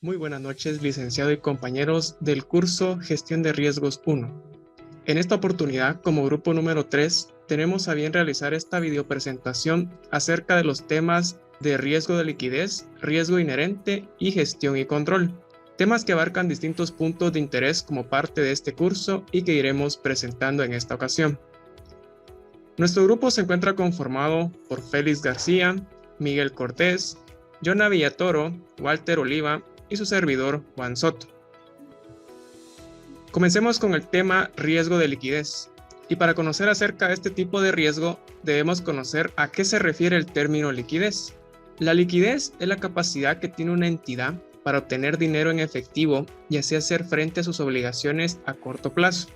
Muy buenas noches, licenciado y compañeros del curso Gestión de Riesgos 1. En esta oportunidad, como grupo número 3, tenemos a bien realizar esta videopresentación acerca de los temas de riesgo de liquidez, riesgo inherente y gestión y control. Temas que abarcan distintos puntos de interés como parte de este curso y que iremos presentando en esta ocasión. Nuestro grupo se encuentra conformado por Félix García, Miguel Cortés, Jonah Villatoro, Walter Oliva y su servidor Juan Soto. Comencemos con el tema riesgo de liquidez. Y para conocer acerca de este tipo de riesgo, debemos conocer a qué se refiere el término liquidez. La liquidez es la capacidad que tiene una entidad para obtener dinero en efectivo y así hacer frente a sus obligaciones a corto plazo.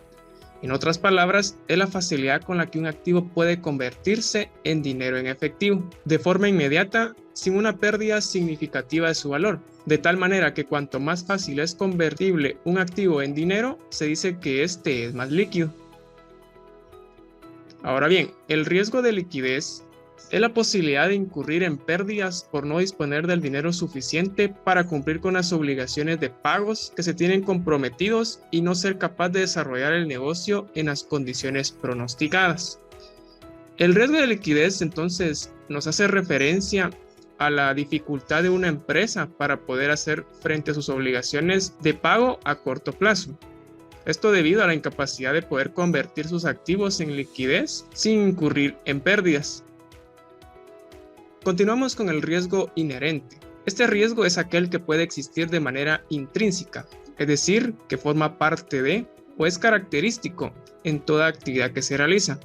En otras palabras, es la facilidad con la que un activo puede convertirse en dinero en efectivo, de forma inmediata, sin una pérdida significativa de su valor. De tal manera que cuanto más fácil es convertible un activo en dinero, se dice que este es más líquido. Ahora bien, el riesgo de liquidez es la posibilidad de incurrir en pérdidas por no disponer del dinero suficiente para cumplir con las obligaciones de pagos que se tienen comprometidos y no ser capaz de desarrollar el negocio en las condiciones pronosticadas. El riesgo de liquidez entonces nos hace referencia a la dificultad de una empresa para poder hacer frente a sus obligaciones de pago a corto plazo. Esto debido a la incapacidad de poder convertir sus activos en liquidez sin incurrir en pérdidas. Continuamos con el riesgo inherente. Este riesgo es aquel que puede existir de manera intrínseca, es decir, que forma parte de o es característico en toda actividad que se realiza.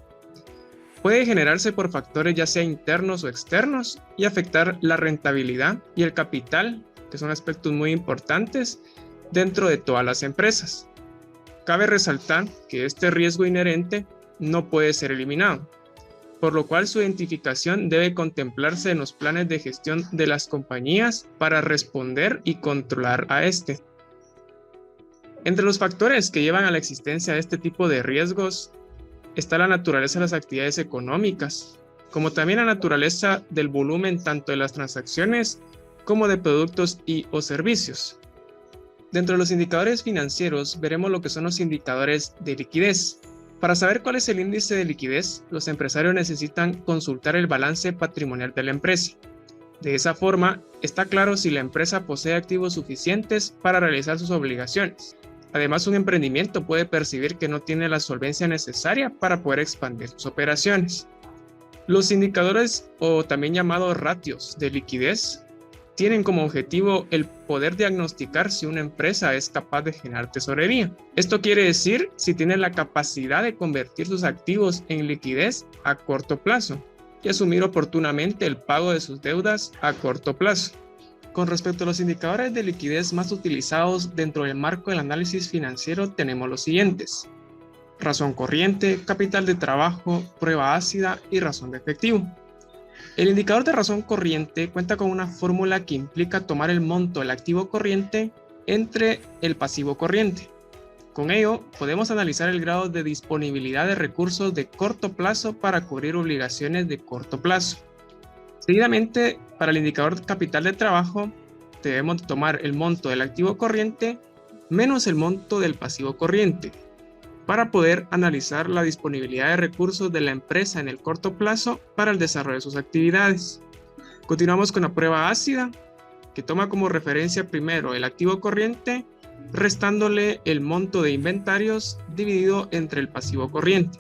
Puede generarse por factores ya sea internos o externos y afectar la rentabilidad y el capital, que son aspectos muy importantes dentro de todas las empresas. Cabe resaltar que este riesgo inherente no puede ser eliminado, por lo cual su identificación debe contemplarse en los planes de gestión de las compañías para responder y controlar a este. Entre los factores que llevan a la existencia de este tipo de riesgos está la naturaleza de las actividades económicas, como también la naturaleza del volumen tanto de las transacciones como de productos y o servicios. Dentro de los indicadores financieros veremos lo que son los indicadores de liquidez. Para saber cuál es el índice de liquidez, los empresarios necesitan consultar el balance patrimonial de la empresa. De esa forma, está claro si la empresa posee activos suficientes para realizar sus obligaciones. Además, un emprendimiento puede percibir que no tiene la solvencia necesaria para poder expandir sus operaciones. Los indicadores, o también llamados ratios de liquidez, tienen como objetivo el poder diagnosticar si una empresa es capaz de generar tesorería. Esto quiere decir si tiene la capacidad de convertir sus activos en liquidez a corto plazo y asumir oportunamente el pago de sus deudas a corto plazo. Con respecto a los indicadores de liquidez más utilizados dentro del marco del análisis financiero tenemos los siguientes: razón corriente, capital de trabajo, prueba ácida y razón de efectivo. El indicador de razón corriente cuenta con una fórmula que implica tomar el monto del activo corriente entre el pasivo corriente. Con ello, podemos analizar el grado de disponibilidad de recursos de corto plazo para cubrir obligaciones de corto plazo. Seguidamente, para el indicador de capital de trabajo, debemos tomar el monto del activo corriente menos el monto del pasivo corriente, para poder analizar la disponibilidad de recursos de la empresa en el corto plazo para el desarrollo de sus actividades. Continuamos con la prueba ácida, que toma como referencia primero el activo corriente, restándole el monto de inventarios dividido entre el pasivo corriente.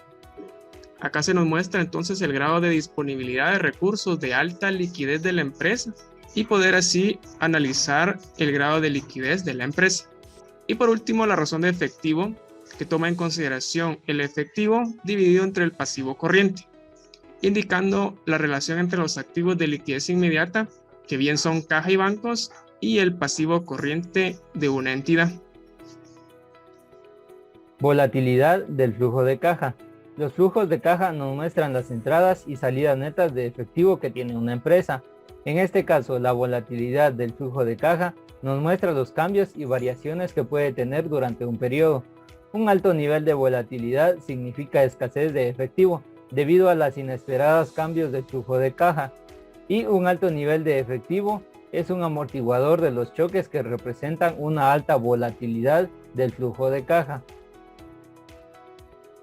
Acá se nos muestra entonces el grado de disponibilidad de recursos de alta liquidez de la empresa y poder así analizar el grado de liquidez de la empresa. Y por último, la razón de efectivo, que toma en consideración el efectivo dividido entre el pasivo corriente, indicando la relación entre los activos de liquidez inmediata, que bien son caja y bancos, y el pasivo corriente de una entidad. Volatilidad del flujo de caja. Los flujos de caja nos muestran las entradas y salidas netas de efectivo que tiene una empresa. En este caso, la volatilidad del flujo de caja nos muestra los cambios y variaciones que puede tener durante un periodo. Un alto nivel de volatilidad significa escasez de efectivo debido a los inesperados cambios del flujo de caja, y un alto nivel de efectivo es un amortiguador de los choques que representan una alta volatilidad del flujo de caja.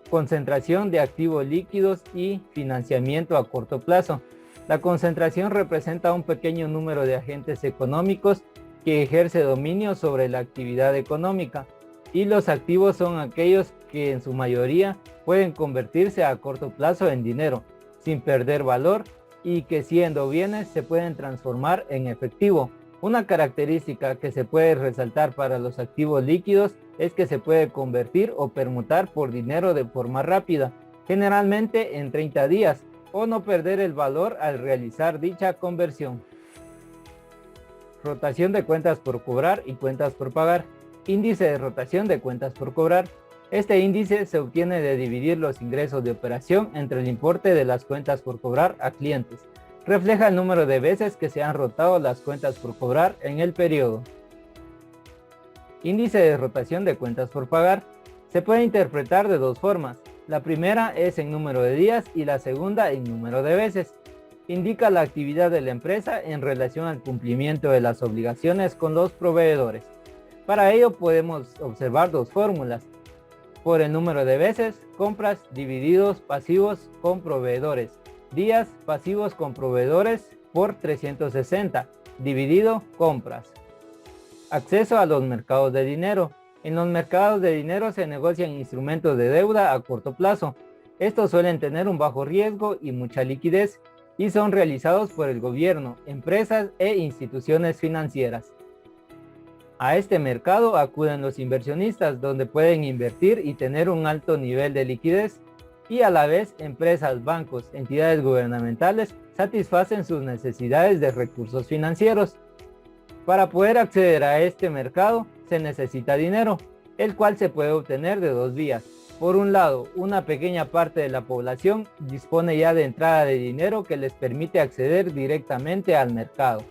Concentración de activos líquidos y financiamiento a corto plazo. La concentración representa un pequeño número de agentes económicos que ejerce dominio sobre la actividad económica, y los activos son aquellos que en su mayoría pueden convertirse a corto plazo en dinero, sin perder valor, y que siendo bienes se pueden transformar en efectivo. Una característica que se puede resaltar para los activos líquidos es que se puede convertir o permutar por dinero de forma rápida, generalmente en 30 días, o no perder el valor al realizar dicha conversión. Rotación de cuentas por cobrar y cuentas por pagar. Índice de rotación de cuentas por cobrar. Este índice se obtiene de dividir los ingresos de operación entre el importe de las cuentas por cobrar a clientes. Refleja el número de veces que se han rotado las cuentas por cobrar en el periodo. Índice de rotación de cuentas por pagar. Se puede interpretar de dos formas. La primera es en número de días y la segunda en número de veces. Indica la actividad de la empresa en relación al cumplimiento de las obligaciones con los proveedores. Para ello podemos observar dos fórmulas. Por el número de veces, compras divididos pasivos con proveedores. Días pasivos con proveedores por 360, dividido compras. Acceso a los mercados de dinero. En los mercados de dinero se negocian instrumentos de deuda a corto plazo. Estos suelen tener un bajo riesgo y mucha liquidez, y son realizados por el gobierno, empresas e instituciones financieras. A este mercado acuden los inversionistas, donde pueden invertir y tener un alto nivel de liquidez, y a la vez empresas, bancos, entidades gubernamentales satisfacen sus necesidades de recursos financieros. Para poder acceder a este mercado se necesita dinero, el cual se puede obtener de dos vías. Por un lado, una pequeña parte de la población dispone ya de entrada de dinero que les permite acceder directamente al mercado.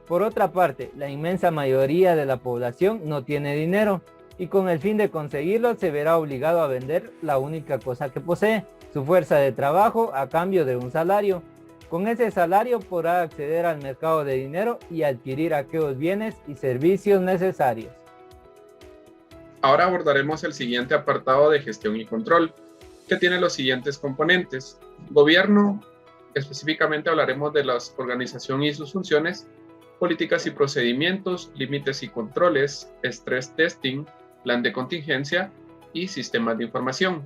Por otra parte, la inmensa mayoría de la población no tiene dinero, y con el fin de conseguirlo se verá obligado a vender la única cosa que posee, su fuerza de trabajo, a cambio de un salario. Con ese salario podrá acceder al mercado de dinero y adquirir aquellos bienes y servicios necesarios. Ahora abordaremos el siguiente apartado de gestión y control, que tiene los siguientes componentes. Gobierno, específicamente hablaremos de la organización y sus funciones, políticas y procedimientos, límites y controles, stress testing, plan de contingencia y sistemas de información.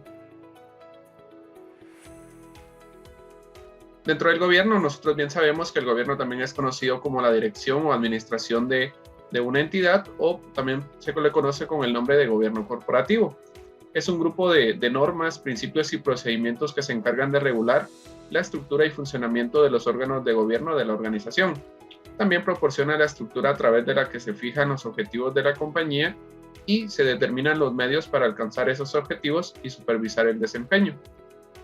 Dentro del gobierno, nosotros bien sabemos que el gobierno también es conocido como la dirección o administración de una entidad, o también se le conoce con el nombre de gobierno corporativo. Es un grupo de normas, principios y procedimientos que se encargan de regular la estructura y funcionamiento de los órganos de gobierno de la organización. También proporciona la estructura a través de la que se fijan los objetivos de la compañía y se determinan los medios para alcanzar esos objetivos y supervisar el desempeño.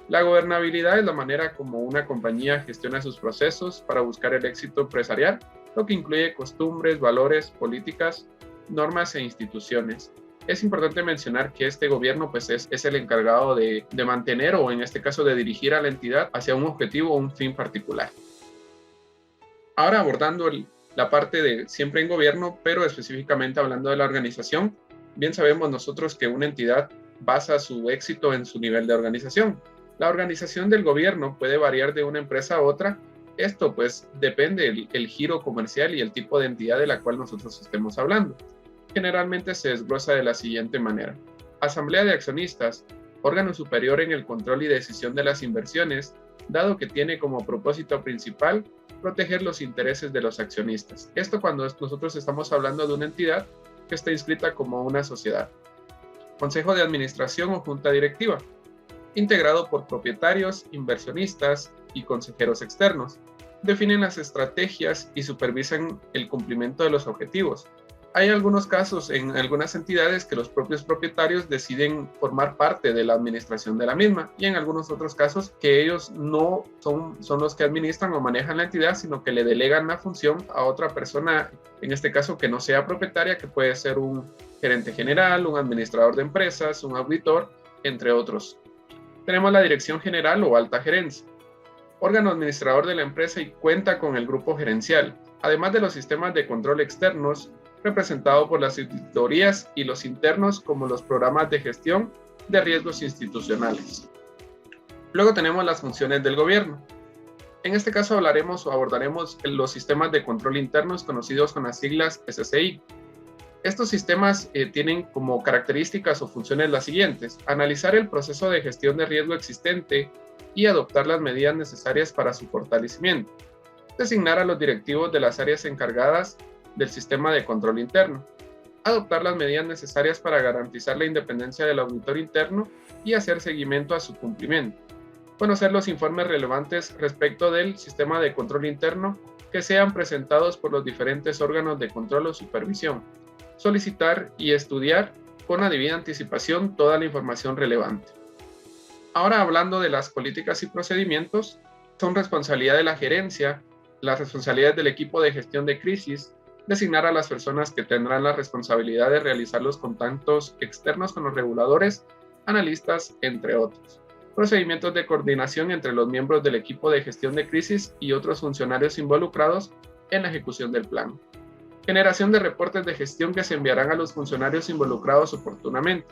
La gobernabilidad es la manera como una compañía gestiona sus procesos para buscar el éxito empresarial, lo que incluye costumbres, valores, políticas, normas e instituciones. Es importante mencionar que este gobierno es el encargado de mantener, o en este caso de dirigir a la entidad hacia un objetivo o un fin particular. Ahora abordando la parte de siempre en gobierno, pero específicamente hablando de la organización, bien sabemos nosotros que una entidad basa su éxito en su nivel de organización. La organización del gobierno puede variar de una empresa a otra. Esto pues depende el giro comercial y el tipo de entidad de la cual nosotros estemos hablando. Generalmente se desglosa de la siguiente manera: asamblea de accionistas, órgano superior en el control y decisión de las inversiones, dado que tiene como propósito principal proteger los intereses de los accionistas. Esto cuando nosotros estamos hablando de una entidad que está inscrita como una sociedad. Consejo de administración o junta directiva, integrado por propietarios, inversionistas y consejeros externos. Definen las estrategias y supervisan el cumplimiento de los objetivos. Hay algunos casos en algunas entidades que los propios propietarios deciden formar parte de la administración de la misma, y en algunos otros casos que ellos no son los que administran o manejan la entidad, sino que le delegan la función a otra persona, en este caso que no sea propietaria, que puede ser un gerente general, un administrador de empresas, un auditor, entre otros. Tenemos la dirección general o alta gerencia, órgano administrador de la empresa y cuenta con el grupo gerencial. además de los sistemas de control externos, representados por las auditorías, y los internos, como los programas de gestión de riesgos institucionales. Luego tenemos las funciones del gobierno. En este caso hablaremos o abordaremos los sistemas de control internos conocidos con las siglas SCI. Estos sistemas tienen como características o funciones las siguientes: analizar el proceso de gestión de riesgo existente y adoptar las medidas necesarias para su fortalecimiento, designar a los directivos de las áreas encargadas del sistema de control interno, adoptar las medidas necesarias para garantizar la independencia del auditor interno y hacer seguimiento a su cumplimiento, conocer los informes relevantes respecto del sistema de control interno que sean presentados por los diferentes órganos de control o supervisión, solicitar y estudiar con la debida anticipación toda la información relevante. Ahora, hablando de las políticas y procedimientos, son responsabilidad de la gerencia, las responsabilidades del equipo de gestión de crisis, designar a las personas que tendrán la responsabilidad de realizar los contactos externos con los reguladores, analistas, entre otros. Procedimientos de coordinación entre los miembros del equipo de gestión de crisis y otros funcionarios involucrados en la ejecución del plan. Generación de reportes de gestión que se enviarán a los funcionarios involucrados oportunamente,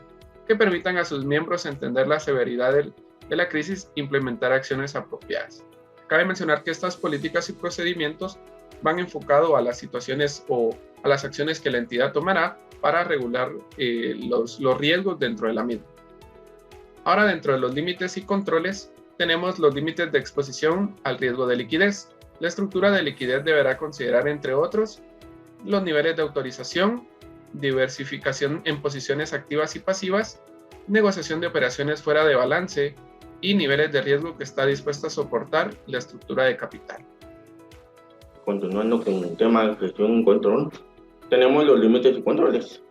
que permitan a sus miembros entender la severidad de la crisis e implementar acciones apropiadas. Cabe mencionar que estas políticas y procedimientos van enfocados a las situaciones o a las acciones que la entidad tomará para regular los riesgos dentro de la misma. Ahora, dentro de los límites y controles, tenemos los límites de exposición al riesgo de liquidez. La estructura de liquidez deberá considerar, entre otros, los niveles de autorización, diversificación en posiciones activas y pasivas, negociación de operaciones fuera de balance y niveles de riesgo que está dispuesta a soportar la estructura de capital. Continuando con el tema de gestión y control, tenemos los límites y controles.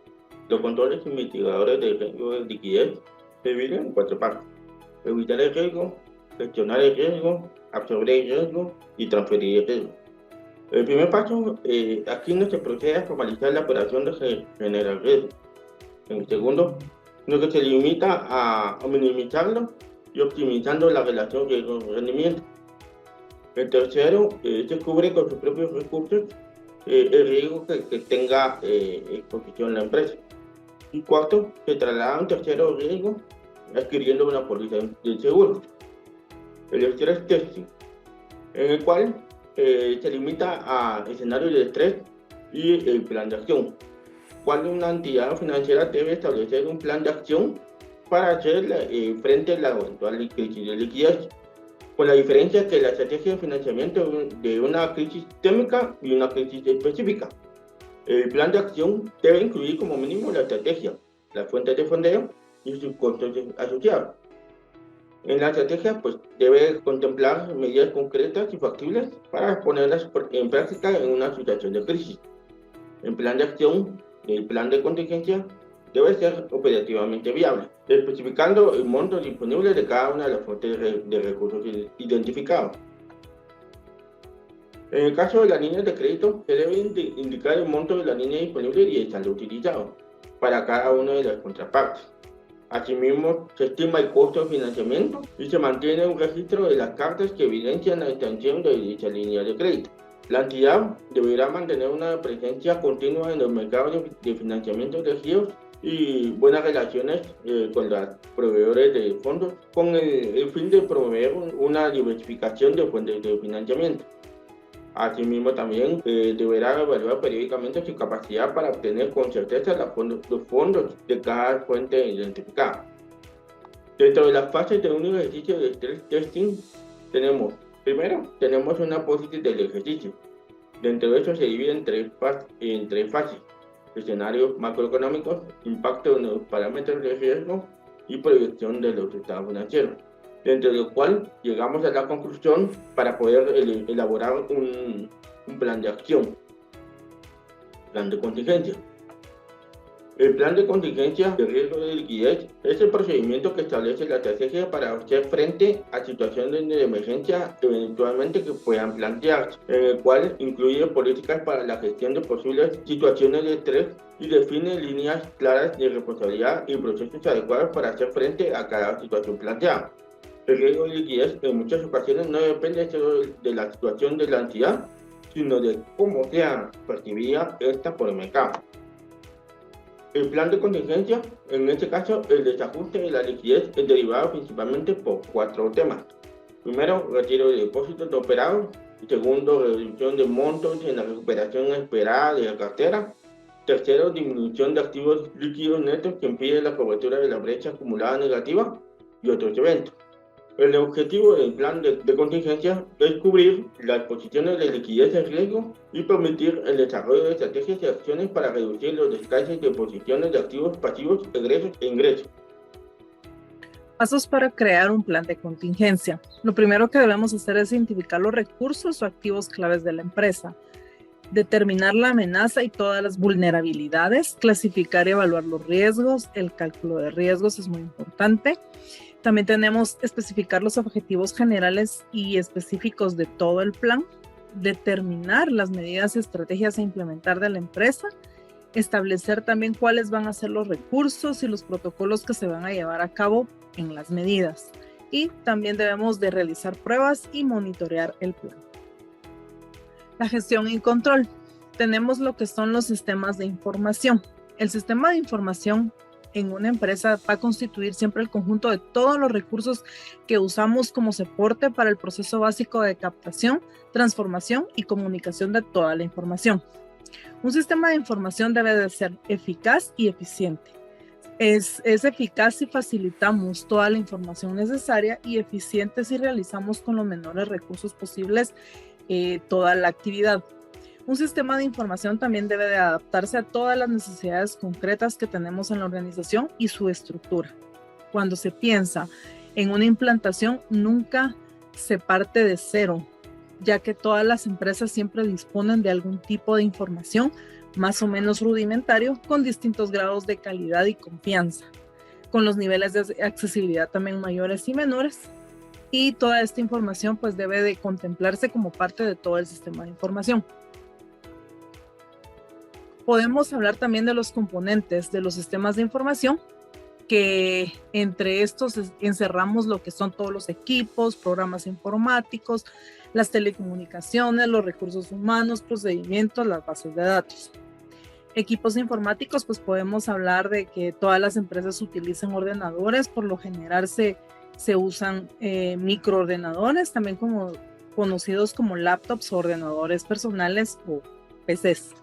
Los controles y mitigadores de riesgo de liquidez se dividen en 4 partes: evitar el riesgo, gestionar el riesgo, absorber el riesgo y transferir el riesgo. El primer paso, aquí no se procede a formalizar la operación de generar riesgo. En el segundo, no que se limita a minimizarlo y optimizando la relación riesgo-rendimiento. El tercero, se cubre con sus propios recursos el riesgo que tenga exposición la empresa. Y cuarto, se traslada a un tercero riesgo adquiriendo una póliza de seguro. El stress testing, en el cual se limita a escenarios de estrés y el plan de acción. Cuando una entidad financiera debe establecer un plan de acción para hacer frente a la eventual crisis de liquidez, con la diferencia que la estrategia de financiamiento de una crisis sistémica y una crisis específica. El plan de acción debe incluir como mínimo la estrategia, las fuentes de fondeo y sus costos asociados. En la estrategia, pues, debe contemplar medidas concretas y factibles para ponerlas en práctica en una situación de crisis. El plan de acción y el plan de contingencia debe ser operativamente viable, especificando el monto disponible de cada una de las fuentes de recursos identificados. En el caso de las líneas de crédito, se debe indicar el monto de la línea disponible y el saldo utilizado para cada una de las contrapartes. Asimismo, se estima el costo de financiamiento y se mantiene un registro de las cartas que evidencian la extensión de dicha línea de crédito. La entidad deberá mantener una presencia continua en los mercados de financiamiento elegidos y buenas relaciones con los proveedores de fondos con el fin de promover una diversificación de fuentes de financiamiento. Asimismo, también deberá evaluar periódicamente su capacidad para obtener con certeza los fondos de cada fuente identificada. Dentro de las fases de un ejercicio de stress testing, primero tenemos un análisis del ejercicio. Dentro de eso se divide en tres fases: escenarios macroeconómicos, impacto en los parámetros de riesgo y proyección de los resultados financieros, dentro de lo cual llegamos a la conclusión para poder elaborar un plan de acción, plan de contingencia. El plan de contingencia de riesgo de liquidez es el procedimiento que establece la estrategia para hacer frente a situaciones de emergencia eventualmente que puedan plantearse, en el cual incluye políticas para la gestión de posibles situaciones de estrés y define líneas claras de responsabilidad y procesos adecuados para hacer frente a cada situación planteada. El riesgo de liquidez en muchas ocasiones no depende solo de la situación de la entidad, sino de cómo sea percibida esta por el mercado. El plan de contingencia, en este caso, el desajuste de la liquidez es derivado principalmente por 4 temas. Primero, retiro de depósitos operados. Segundo, reducción de montos en la recuperación esperada de la cartera. Tercero, disminución de activos líquidos netos que impide la cobertura de la brecha acumulada negativa y otros eventos. El objetivo del plan de contingencia es cubrir las posiciones de liquidez de riesgo y permitir el desarrollo de estrategias y acciones para reducir los descansos de posiciones de activos pasivos, egresos e ingresos. Pasos para crear un plan de contingencia. Lo primero que debemos hacer es identificar los recursos o activos claves de la empresa, determinar la amenaza y todas las vulnerabilidades, clasificar y evaluar los riesgos. El cálculo de riesgos es muy importante. También tenemos especificar los objetivos generales y específicos de todo el plan, determinar las medidas y estrategias a implementar de la empresa, establecer también cuáles van a ser los recursos y los protocolos que se van a llevar a cabo en las medidas. Y también debemos de realizar pruebas y monitorear el plan. La gestión y control. Tenemos lo que son los sistemas de información. El sistema de información en una empresa va a constituir siempre el conjunto de todos los recursos que usamos como soporte para el proceso básico de captación, transformación y comunicación de toda la información. Un sistema de información debe de ser eficaz y eficiente. Es eficaz si facilitamos toda la información necesaria y eficiente si realizamos con los menores recursos posibles toda la actividad. Un sistema de información también debe de adaptarse a todas las necesidades concretas que tenemos en la organización y su estructura. Cuando se piensa en una implantación, nunca se parte de cero, ya que todas las empresas siempre disponen de algún tipo de información más o menos rudimentario con distintos grados de calidad y confianza, con los niveles de accesibilidad también mayores y menores. Y toda esta información pues debe de contemplarse como parte de todo el sistema de información. Podemos hablar también de los componentes de los sistemas de información, que entre estos encerramos lo que son todos los equipos, programas informáticos, las telecomunicaciones, los recursos humanos, procedimientos, las bases de datos. Equipos informáticos, pues podemos hablar de que todas las empresas utilizan ordenadores, por lo general se usan microordenadores, también como conocidos como laptops o ordenadores personales o PCs.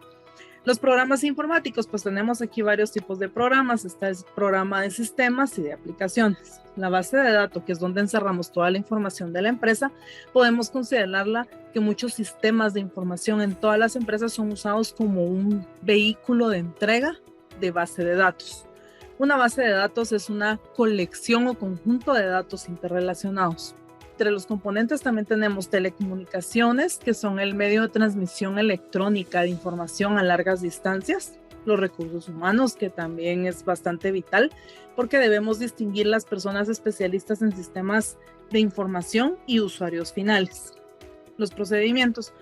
Los programas informáticos, pues tenemos aquí varios tipos de programas. Está el programa de sistemas y de aplicaciones. La base de datos, que es donde encerramos toda la información de la empresa, podemos considerarla que muchos sistemas de información en todas las empresas son usados como un vehículo de entrega de base de datos. Una base de datos es una colección o conjunto de datos interrelacionados. Entre los componentes también tenemos telecomunicaciones, que son el medio de transmisión electrónica de información a largas distancias. Los recursos humanos, que también es bastante vital, porque debemos distinguir las personas especialistas en sistemas de información y usuarios finales. Los procedimientos.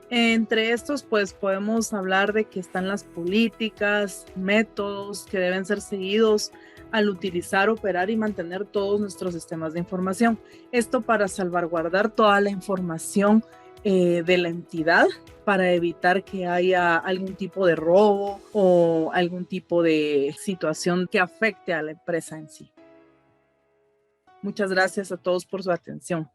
Entre estos, pues podemos hablar de que están las políticas, métodos que deben ser seguidos al utilizar, operar y mantener todos nuestros sistemas de información. Esto para salvaguardar toda la información de la entidad, para evitar que haya algún tipo de robo o algún tipo de situación que afecte a la empresa en sí. Muchas gracias a todos por su atención.